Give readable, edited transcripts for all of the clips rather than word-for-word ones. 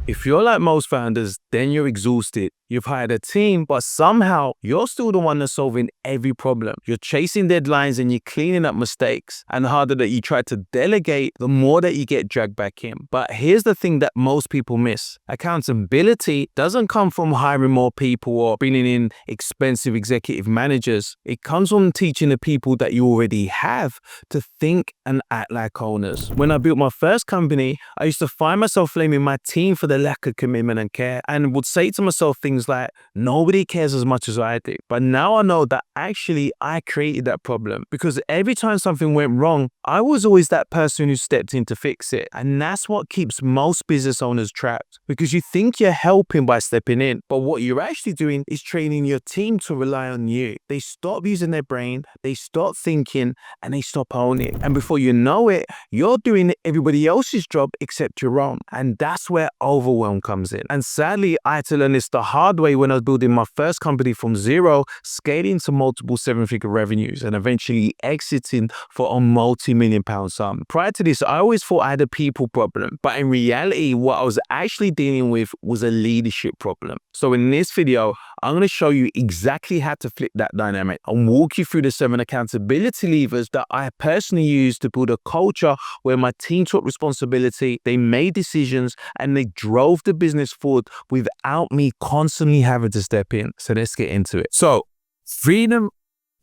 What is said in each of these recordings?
If you're like most founders, then you're exhausted. You've hired a team, but somehow you're still the one that's solving every problem. You're chasing deadlines and you're cleaning up mistakes. And the harder that you try to delegate, the more that you get dragged back in. But here's the thing that most people miss. Accountability doesn't come from hiring more people or bringing in expensive executive managers. It comes from teaching the people that you already have to think and act like owners. When I built my first company, I used to find myself blaming my team for the lack of commitment and care, and would say to myself things like, nobody cares as much as I do. But now I know that actually I created that problem, because every time something went wrong, I was always that person who stepped in to fix it. And that's what keeps most business owners trapped, because you think you're helping by stepping in, but what you're actually doing is training your team to rely on you. They stop using their brain, they stop thinking, and they stop owning. And before you know it, you're doing everybody else's job except your own. And that's where overwhelm comes in. And sadly, I had to learn this the hard way when I was building my first company from zero, scaling to multiple seven-figure revenues, and eventually exiting for a multi-million-pound sum. Prior to this, I always thought I had a people problem, but in reality, what I was actually dealing with was a leadership problem. So in this video, I'm going to show you exactly how to flip that dynamic and walk you through the 7 accountability levers that I personally use to build a culture where my team took responsibility, they made decisions, and they drove the business forward without me constantly having to step in. So let's get into it. So freedom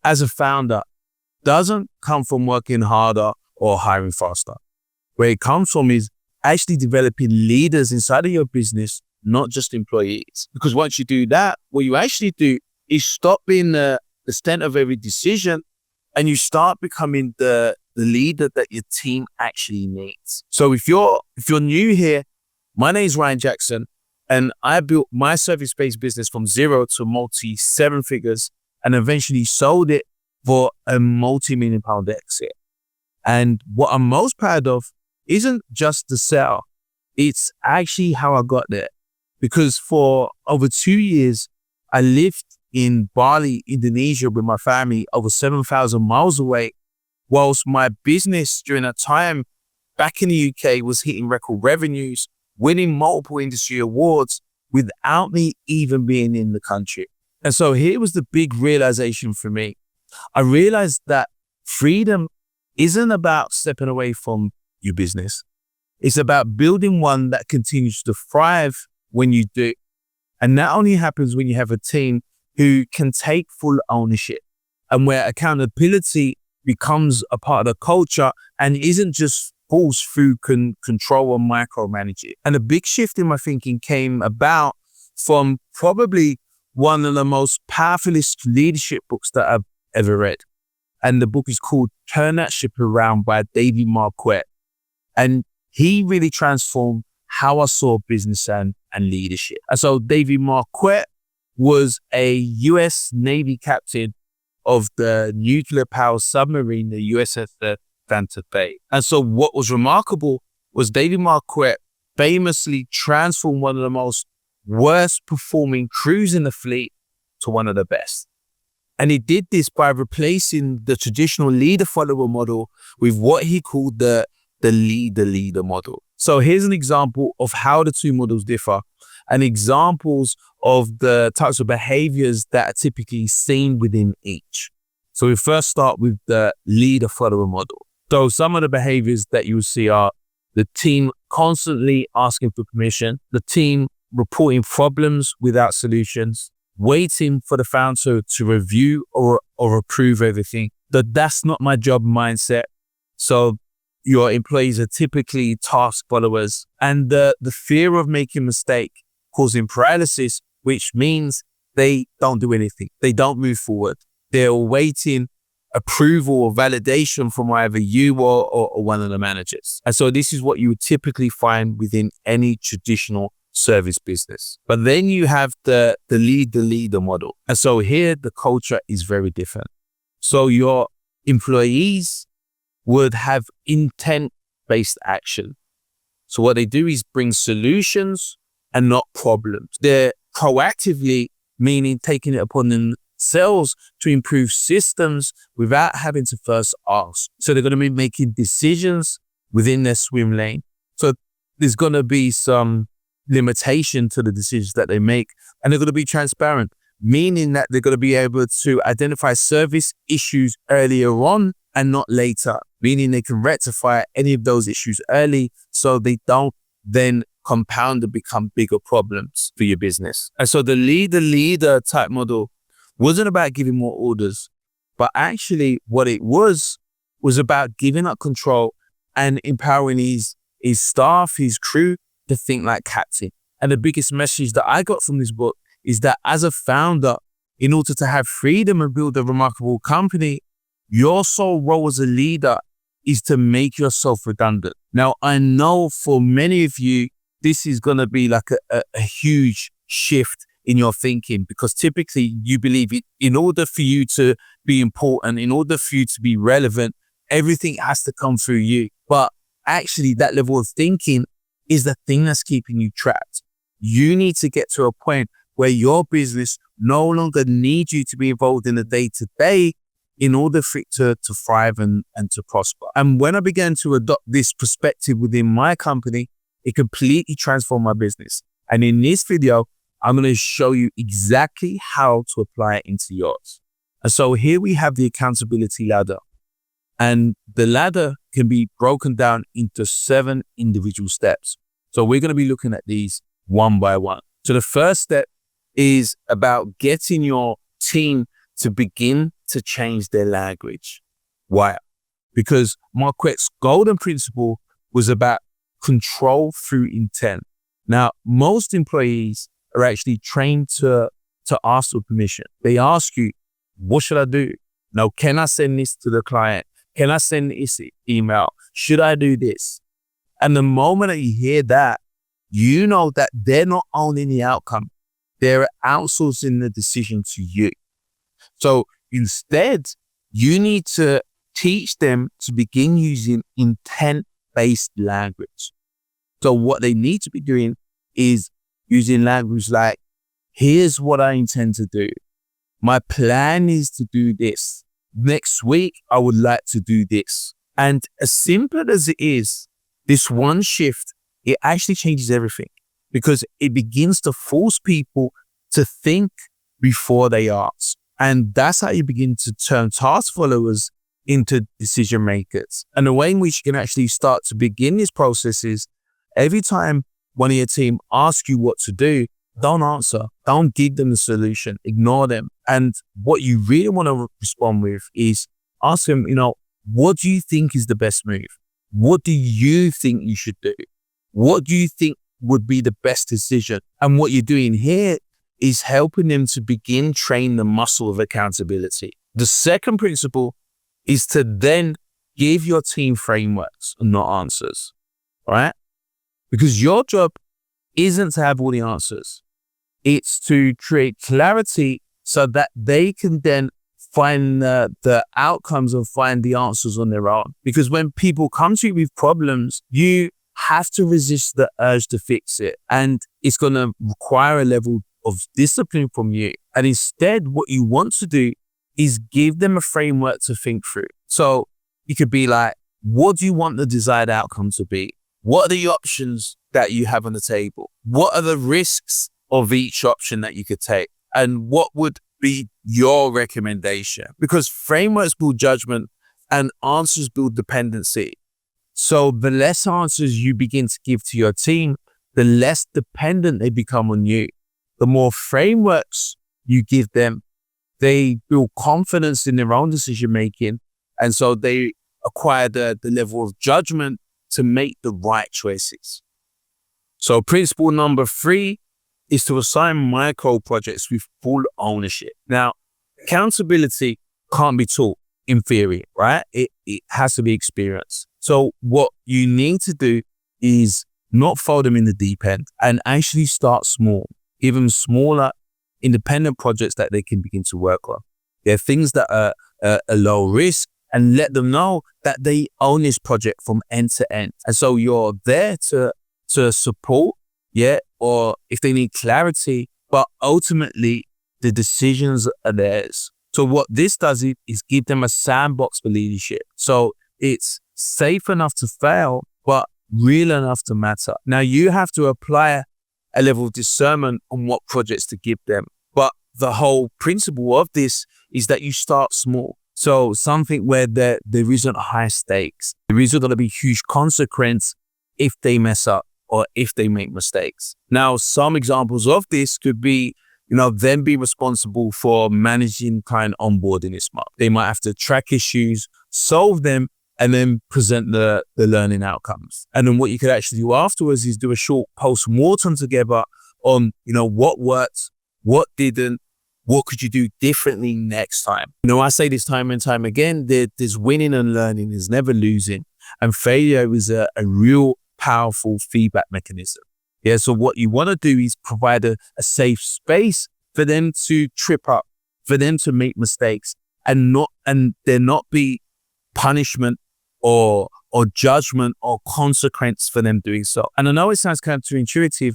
as a founder doesn't come from working harder or hiring faster. Where it comes from is actually developing leaders inside of your business, not just employees. Because once you do that, what you actually do is stop being the stand of every decision, and you start becoming the leader that your team actually needs. So if you're new here, my name is Ryan Jackson, and I built my service-based business from zero to multi 7 figures, and eventually sold it for a multi-million-pound exit. And what I'm most proud of isn't just the sale, it's actually how I got there. Because for over 2 years, I lived in Bali, Indonesia with my family, over 7,000 miles away, whilst my business during that time back in the UK was hitting record revenues, winning multiple industry awards without me even being in the country. And so here was the big realization for me. I realized that freedom isn't about stepping away from your business. It's about building one that continues to thrive when you do. And that only happens when you have a team who can take full ownership, and where accountability becomes a part of the culture and isn't just forced through control or micromanaging. And a big shift in my thinking came about from probably one of the most powerfulest leadership books that I've ever read. And the book is called Turn That Ship Around by David Marquette. And he really transformed how I saw business and leadership. And so David Marquette was a US Navy captain of the nuclear powered submarine, the USS Santa Fe. And so what was remarkable was David Marquette famously transformed one of the most worst performing crews in the fleet to one of the best. And he did this by replacing the traditional leader-follower model with what he called the leader-leader model. So here's an example of how the two models differ, and examples of the types of behaviors that are typically seen within each. So we first start with the leader-follower model. So some of the behaviors that you see are the team constantly asking for permission, the team reporting problems without solutions, waiting for the founder to review or approve everything. That's not my job mindset. So your employees are typically task followers, and the fear of making a mistake causing paralysis, which means they don't do anything. They don't move forward. They're awaiting approval or validation from either you or one of the managers. And so this is what you would typically find within any traditional service business. But then you have the leader model. And so here the culture is very different. So your employees would have intent-based action. So what they do is bring solutions and not problems. They're proactively, meaning taking it upon themselves to improve systems without having to first ask. So they're going to be making decisions within their swim lane. So there's going to be some limitation to the decisions that they make. And they're going to be transparent, meaning that they're going to be able to identify service issues earlier on and not later, meaning they can rectify any of those issues early so they don't then compound and become bigger problems for your business. And so the leader type model wasn't about giving more orders, but actually what it was about giving up control and empowering his staff, his crew to think like captain. And the biggest message that I got from this book is that as a founder, in order to have freedom and build a remarkable company, your sole role as a leader is to make yourself redundant. Now, I know for many of you, this is going to be like a huge shift in your thinking, because typically you believe in order for you to be important, in order for you to be relevant, everything has to come through you. But actually that level of thinking is the thing that's keeping you trapped. You need to get to a point where your business no longer needs you to be involved in the day-to-day in order for it to thrive and to prosper. And when I began to adopt this perspective within my company, it completely transformed my business. And in this video, I'm going to show you exactly how to apply it into yours. And so here we have the accountability ladder. And the ladder can be broken down into 7 individual steps. So we're going to be looking at these one by one. So the first step is about getting your team to begin to change their language. Why? Because Marquette's golden principle was about control through intent. Now, most employees are actually trained to ask for permission. They ask you, what should I do? Now, can I send this to the client? Can I send this email? Should I do this? And the moment that you hear that, you know that they're not owning the outcome. They're outsourcing the decision to you. So instead, you need to teach them to begin using intent-based language. So what they need to be doing is using language like, here's what I intend to do. My plan is to do this. Next week, I would like to do this. And as simple as it is, this one shift, it actually changes everything, because it begins to force people to think before they ask. And that's how you begin to turn task followers into decision makers. And the way in which you can actually start to begin this process is every time one of your team asks you what to do, don't answer. Don't give them the solution. Ignore them. And what you really want to respond with is ask them, what do you think is the best move? What do you think you should do? What do you think would be the best decision? And what you're doing here is helping them to begin train the muscle of accountability. The second principle is to then give your team frameworks and not answers, right? Because your job isn't to have all the answers. It's to create clarity so that they can then find the outcomes and find the answers on their own. Because when people come to you with problems, you have to resist the urge to fix it. And it's going to require a level of discipline from you. And instead, what you want to do is give them a framework to think through. So it could be like, what do you want the desired outcome to be? What are the options that you have on the table? What are the risks of each option that you could take? And what would be your recommendation? Because frameworks build judgment and answers build dependency. So the less answers you begin to give to your team, the less dependent they become on you. The more frameworks you give them, they build confidence in their own decision making. And so they acquire the level of judgment to make the right choices. So principle number 3 is to assign micro projects with full ownership. Now, accountability can't be taught in theory, right? It has to be experienced. So what you need to do is not throw them in the deep end and actually start small, even smaller independent projects that they can begin to work on. There are things that are a low risk, and let them know that they own this project from end to end. And so you're there to support, or if they need clarity, but ultimately the decisions are theirs. So what this does is give them a sandbox for leadership. So it's safe enough to fail, but real enough to matter. Now you have to apply a level of discernment on what projects to give them. But the whole principle of this is that you start small. So something where there isn't high stakes. There isn't going to be huge consequence if they mess up or if they make mistakes. Now, some examples of this could be, them be responsible for managing client onboarding this month. They might have to track issues, solve them, and then present the learning outcomes. And then what you could actually do afterwards is do a short post-mortem together on, what worked, what didn't, what could you do differently next time? I say this time and time again, there's winning and learning, there's never losing. And failure is a real powerful feedback mechanism. Yeah, so what you want to do is provide a safe space for them to trip up, for them to make mistakes, and there not be punishment or judgment or consequence for them doing so. And I know it sounds counterintuitive,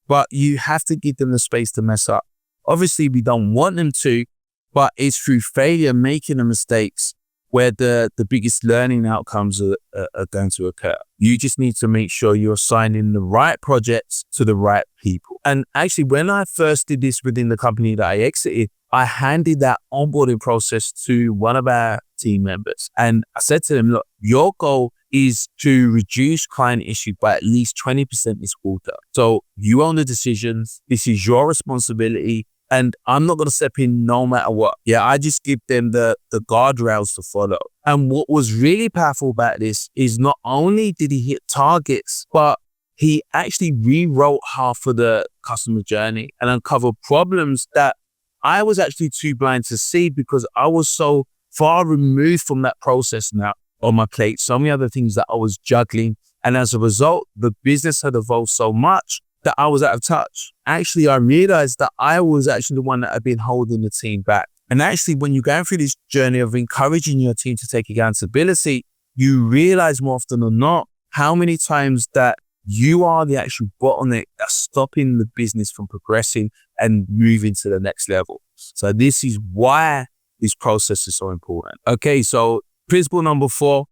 but you have to give them the space to mess up. Obviously, we don't want them to, but it's through failure, making the mistakes, where the biggest learning outcomes are going to occur. You just need to make sure you're assigning the right projects to the right people. And actually, when I first did this within the company that I exited, I handed that onboarding process to one of our team members. And I said to them, look, your goal is to reduce client issues by at least 20% this quarter. So you own the decisions. This is your responsibility. And I'm not going to step in no matter what. Yeah, I just give them the guardrails to follow. And what was really powerful about this is not only did he hit targets, but he actually rewrote half of the customer journey and uncovered problems that I was actually too blind to see because I was so far removed from that process now on my plate. So many other things that I was juggling. And as a result, the business had evolved so much that I was out of touch. Actually, I realized that I was actually the one that had been holding the team back. And actually, when you're going through this journey of encouraging your team to take accountability, you realize more often than not how many times that you are the actual bottleneck that's stopping the business from progressing and moving to the next level. So this is why this process is so important. Okay, so principle number 4,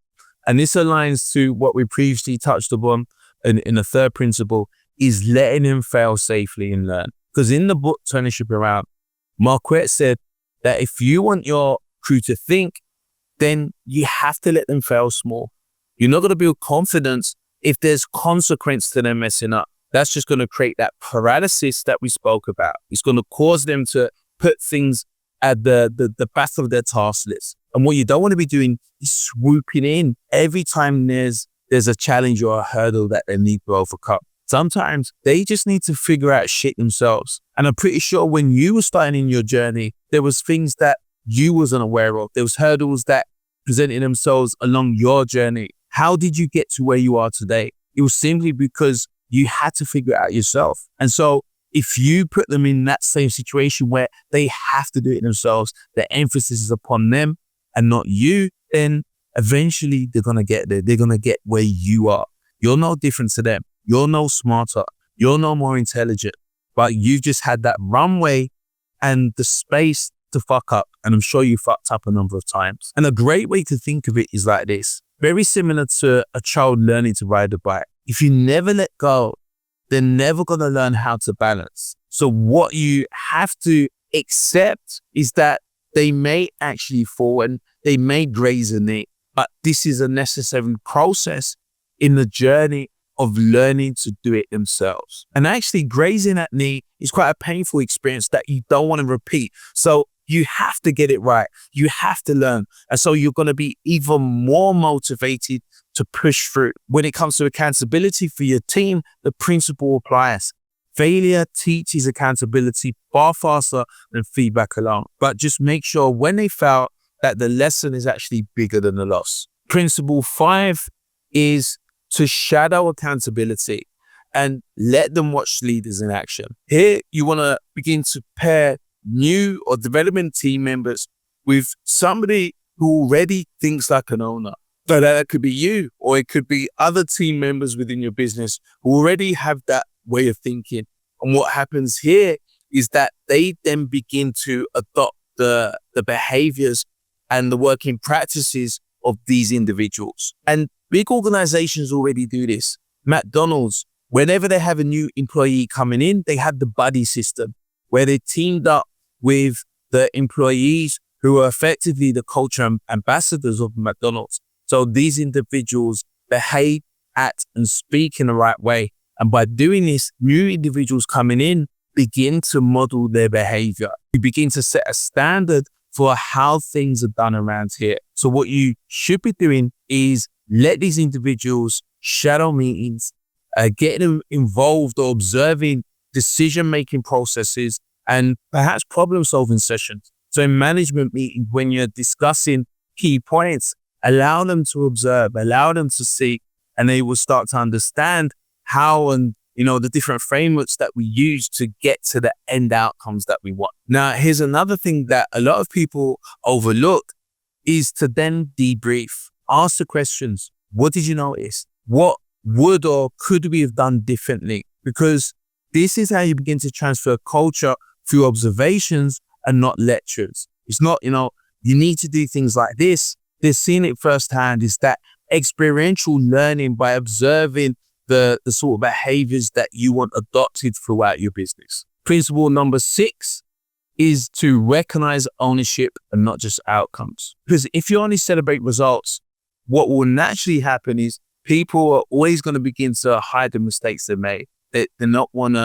and this aligns to what we previously touched upon in the third principle, is letting them fail safely and learn. Because in the book, Turn the Ship Around, Marquette said that if you want your crew to think, then you have to let them fail small. You're not going to build confidence if there's consequence to them messing up. That's just going to create that paralysis that we spoke about. It's going to cause them to put things at the back of their task list. And what you don't want to be doing is swooping in every time there's a challenge or a hurdle that they need to overcome. Sometimes they just need to figure out shit themselves. And I'm pretty sure when you were starting in your journey, there was things that you wasn't aware of. There was hurdles that presented themselves along your journey. How did you get to where you are today? It was simply because you had to figure it out yourself. And so if you put them in that same situation where they have to do it themselves, the emphasis is upon them and not you, then eventually they're going to get there. They're going to get where you are. You're no different to them. You're no smarter. You're no more intelligent, but you've just had that runway and the space to fuck up. And I'm sure you fucked up a number of times. And a great way to think of it is like this. Very similar to a child learning to ride a bike. If you never let go, they're never going to learn how to balance. So what you have to accept is that they may actually fall and they may graze a knee, but this is a necessary process in the journey of learning to do it themselves. And actually grazing that knee is quite a painful experience that you don't want to repeat. So you have to get it right. You have to learn. And so you're going to be even more motivated to push through. When it comes to accountability for your team, the principle applies. Failure teaches accountability far faster than feedback alone. But just make sure when they fail that the lesson is actually bigger than the loss. Principle 5 is to shadow accountability and let them watch leaders in action. Here, you want to begin to pair new or development team members with somebody who already thinks like an owner. So that could be you, or it could be other team members within your business who already have that way of thinking. And what happens here is that they then begin to adopt the behaviors and the working practices of these individuals. And big organizations already do this. McDonald's, whenever they have a new employee coming in, they had the buddy system where they teamed up with the employees who are effectively the culture ambassadors of McDonald's. So these individuals behave, act, and speak in the right way. And by doing this, new individuals coming in begin to model their behavior. You begin to set a standard for how things are done around here. So what you should be doing is let these individuals shadow meetings, get them involved or observing decision-making processes and perhaps problem-solving sessions. So in management meetings, when you're discussing key points, allow them to observe, allow them to see, and they will start to understand how and the different frameworks that we use to get to the end outcomes that we want. Now, here's another thing that a lot of people overlook is to then debrief. Ask the questions. What did you notice? What would or could we have done differently? Because this is how you begin to transfer culture through observations and not lectures. It's not, you need to do things like this. They're seeing it firsthand. Is that experiential learning by observing the sort of behaviors that you want adopted throughout your business. Principle number 6 is to recognize ownership and not just outcomes. Because if you only celebrate results, what will naturally happen is people are always going to begin to hide the mistakes they made. They never want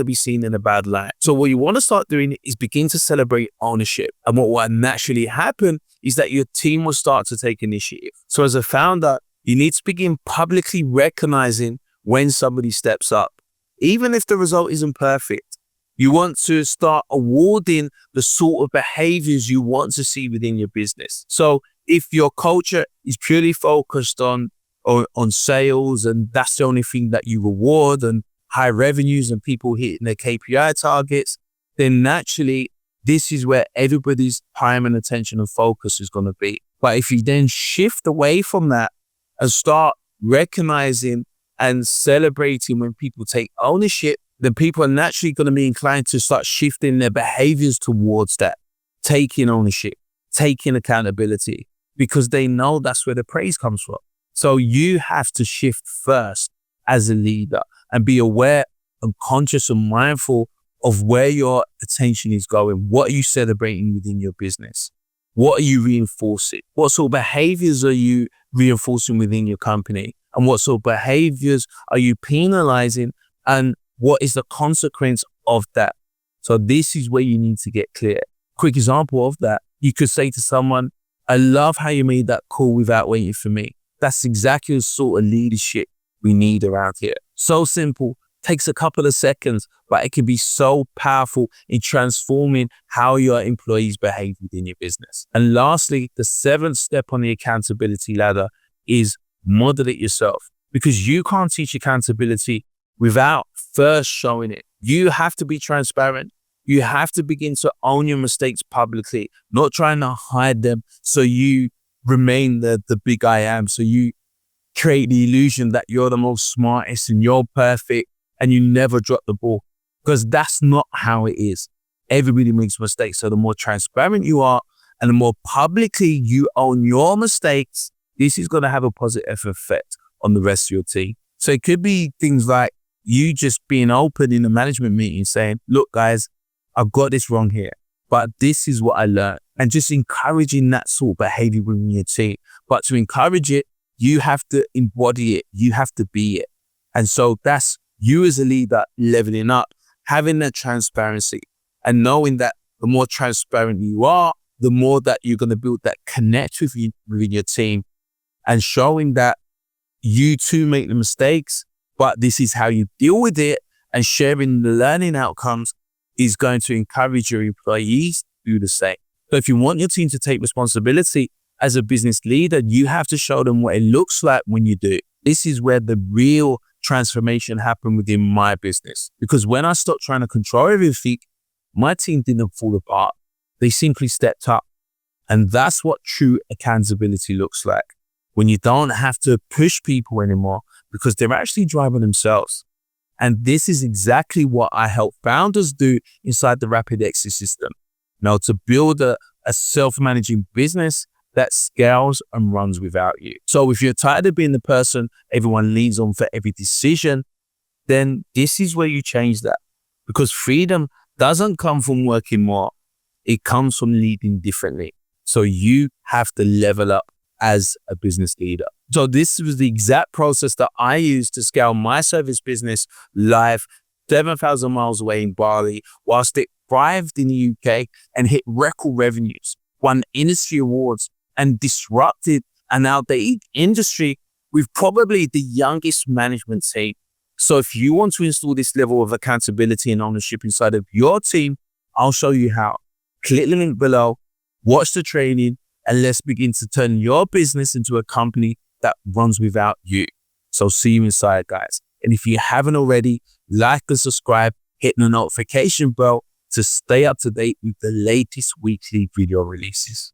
to be seen in a bad light. So what you want to start doing is begin to celebrate ownership. And what will naturally happen is that your team will start to take initiative. So as a founder, you need to begin publicly recognizing when somebody steps up. Even if the result isn't perfect, you want to start awarding the sort of behaviors you want to see within your business. So if your culture is purely focused on sales and that's the only thing that you reward and high revenues and people hitting their KPI targets, then naturally this is where everybody's time and attention and focus is going to be. But if you then shift away from that and start recognizing and celebrating when people take ownership, then people are naturally going to be inclined to start shifting their behaviors towards that, taking ownership, taking accountability, because they know that's where the praise comes from. So you have to shift first as a leader and be aware and conscious and mindful of where your attention is going. What are you celebrating within your business? What are you reinforcing? What sort of behaviors are you reinforcing within your company? And what sort of behaviors are you penalizing? And what is the consequence of that? So this is where you need to get clear. Quick example of that, you could say to someone, I love how you made that call without waiting for me. That's exactly the sort of leadership we need around here. So simple, takes a couple of seconds, but it can be so powerful in transforming how your employees behave within your business. And lastly, the 7th step on the accountability ladder is model it yourself, because you can't teach accountability without first showing it. You have to be transparent. You have to begin to own your mistakes publicly, not trying to hide them so you remain the big I am. So you create the illusion that you're the most smartest and you're perfect and you never drop the ball, because that's not how it is. Everybody makes mistakes. So the more transparent you are and the more publicly you own your mistakes, this is going to have a positive effect on the rest of your team. So it could be things like you just being open in a management meeting saying, look, guys, I've got this wrong here, but this is what I learned. And just encouraging that sort of behavior within your team. But to encourage it, you have to embody it. You have to be it. And so that's you as a leader leveling up, having that transparency and knowing that the more transparent you are, the more that you're going to build that connect within your team, and showing that you too make the mistakes, but this is how you deal with it, and sharing the learning outcomes is going to encourage your employees to do the same. So if you want your team to take responsibility as a business leader, you have to show them what it looks like when you do. This is where the real transformation happened within my business. Because when I stopped trying to control everything, my team didn't fall apart. They simply stepped up. And that's what true accountability looks like. When you don't have to push people anymore because they're actually driving themselves. And this is exactly what I help founders do inside the Rapid Exit system. Now, to build a self-managing business that scales and runs without you. So if you're tired of being the person everyone leans on for every decision, then this is where you change that. Because freedom doesn't come from working more. It comes from leading differently. So you have to level up as a business leader. So this was the exact process that I used to scale my service business live 7,000 miles away in Bali, whilst it thrived in the UK and hit record revenues, won industry awards, and disrupted an outdated industry with probably the youngest management team. So if you want to install this level of accountability and ownership inside of your team, I'll show you how. Click the link below, watch the training, and let's begin to turn your business into a company that runs without you. So see you inside, guys. And if you haven't already, like and subscribe, hit the notification bell to stay up to date with the latest weekly video releases.